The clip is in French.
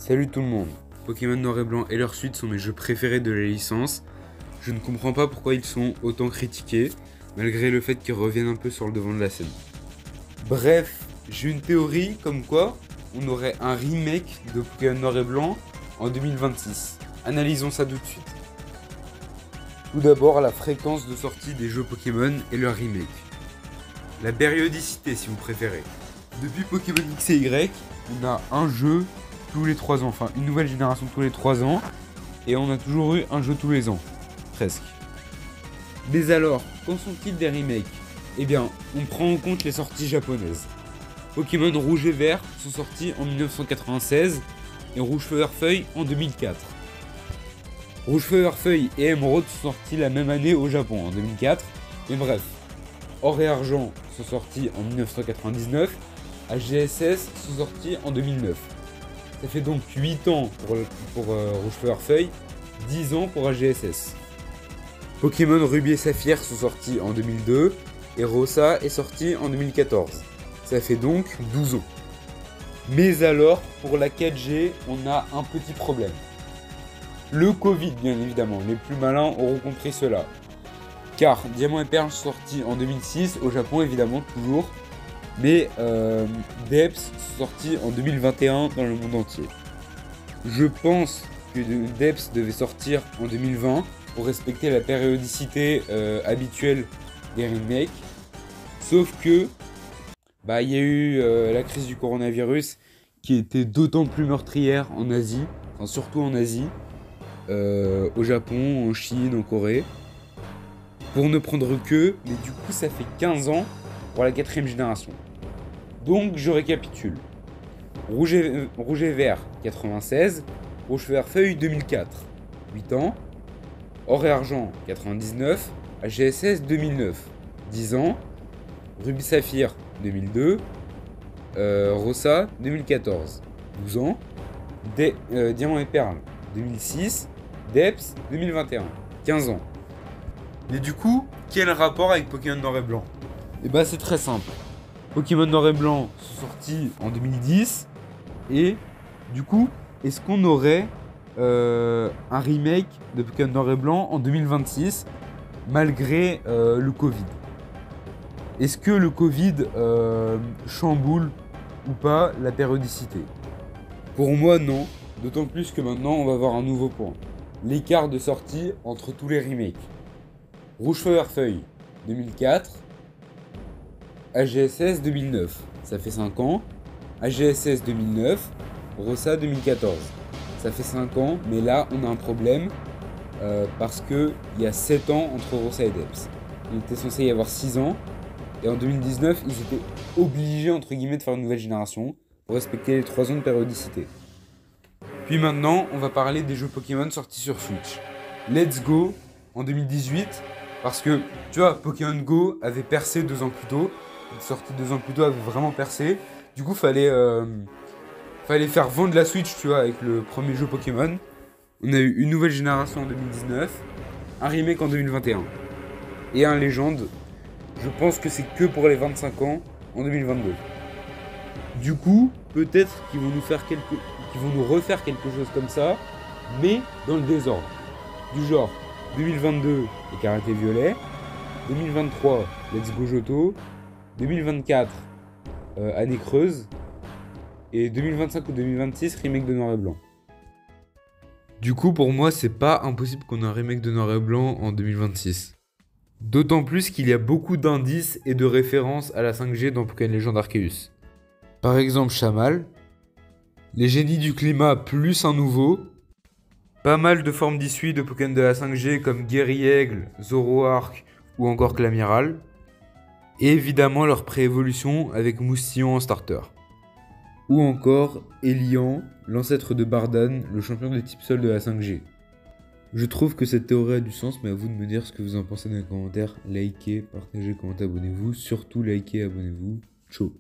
Salut tout le monde, Pokémon Noir et Blanc et leur suite sont mes jeux préférés de la licence. Je ne comprends pas pourquoi ils sont autant critiqués, malgré le fait qu'ils reviennent un peu sur le devant de la scène. Bref, j'ai une théorie comme quoi on aurait un remake de Pokémon Noir et Blanc en 2026. Analysons ça tout de suite. Tout d'abord, la fréquence de sortie des jeux Pokémon et leur remake. La périodicité si vous préférez. Depuis Pokémon X et Y, on a un jeu tous les 3 ans, enfin une nouvelle génération tous les 3 ans, et on a toujours eu un jeu tous les ans, presque. Mais alors, quand sont-ils des remakes? Eh bien, on prend en compte les sorties japonaises. Pokémon Rouge et Vert sont sortis en 1996 et Rouge Feu Vert Feuille en 2004. Rouge Feu Vert Feuille et Émeraude sont sortis la même année au Japon, en 2004, mais bref. Or et Argent sont sortis en 1999, AGSS sont sortis en 2009. Ça fait donc 8 ans pour Rouge Feu Vert Feuille, 10 ans pour AGSS. Pokémon Ruby et Saphir sont sortis en 2002 et Rosa est sorti en 2014. Ça fait donc 12 ans. Mais alors, pour la 4G, on a un petit problème. Le Covid, bien évidemment, les plus malins auront compris cela. Car Diamant et Perle sont sortis en 2006, au Japon évidemment, toujours. Mais Depths sont sortis en 2021 dans le monde entier. Je pense que Depths devait sortir en 2020 pour respecter la périodicité habituelle des remakes. Sauf que il y a eu la crise du coronavirus qui était d'autant plus meurtrière en Asie, enfin surtout en Asie, au Japon, en Chine, en Corée. Pour ne prendre que, mais du coup ça fait 15 ans pour la 4ème génération. Donc je récapitule. Rouge et Vert 96, Rouge Vert Feuille 2004, 8 ans. Or et Argent 99, AGSS 2009, 10 ans. Ruby Saphir 2002, Rosa 2014, 12 ans. Diamant et Perle 2006, Depths 2021, 15 ans. Mais du coup, quel rapport avec Pokémon Noir et Blanc? Et bah c'est très simple. Pokémon Noir et Blanc sont sortis en 2010 et du coup, est-ce qu'on aurait un remake de Pokémon Noir et Blanc en 2026 malgré le Covid? Est-ce que le Covid chamboule ou pas la périodicité? Pour moi non, d'autant plus que maintenant on va avoir un nouveau point. L'écart de sortie entre tous les remakes. Rouge Feu Vert Feuille 2004, AGSS 2009, ça fait 5 ans. AGSS 2009, Rosa 2014, ça fait 5 ans, mais là on a un problème parce qu'il y a 7 ans entre Rosa et Depths. Il était censé y avoir 6 ans, et en 2019 ils étaient obligés entre guillemets de faire une nouvelle génération pour respecter les 3 ans de périodicité. Puis maintenant on va parler des jeux Pokémon sortis sur Switch. Let's Go en 2018. Parce que, tu vois, Pokémon Go avait percé 2 ans plus tôt. Il sorti 2 ans plus tôt, avait vraiment percé. Du coup, fallait faire vendre la Switch, tu vois, avec le premier jeu Pokémon. On a eu une nouvelle génération en 2019, un remake en 2021. Et un Légende, je pense que c'est que pour les 25 ans en 2022. Du coup, peut-être qu'ils vont nous refaire quelque chose comme ça, mais dans le désordre. Du genre, 2022, les Karaté Violet. 2023, Let's Go Johto. 2024, Année Creuse. Et 2025 ou 2026, remake de Noir et Blanc. Du coup, pour moi, c'est pas impossible qu'on ait un remake de Noir et Blanc en 2026. D'autant plus qu'il y a beaucoup d'indices et de références à la 5G dans Pokémon Legend Arceus. Par exemple, Chamal, les génies du climat plus un nouveau. Pas mal de formes d'issue de Pokémon de la 5G comme Guerriaigle, Zoroark ou encore Clamiral. Et évidemment leur préévolution avec Moustillon en starter. Ou encore Elian, l'ancêtre de Bardan, le champion des types sol de la 5G. Je trouve que cette théorie a du sens, mais à vous de me dire ce que vous en pensez dans les commentaires. Likez, partagez, commentez, abonnez-vous. Surtout likez, abonnez-vous. Ciao.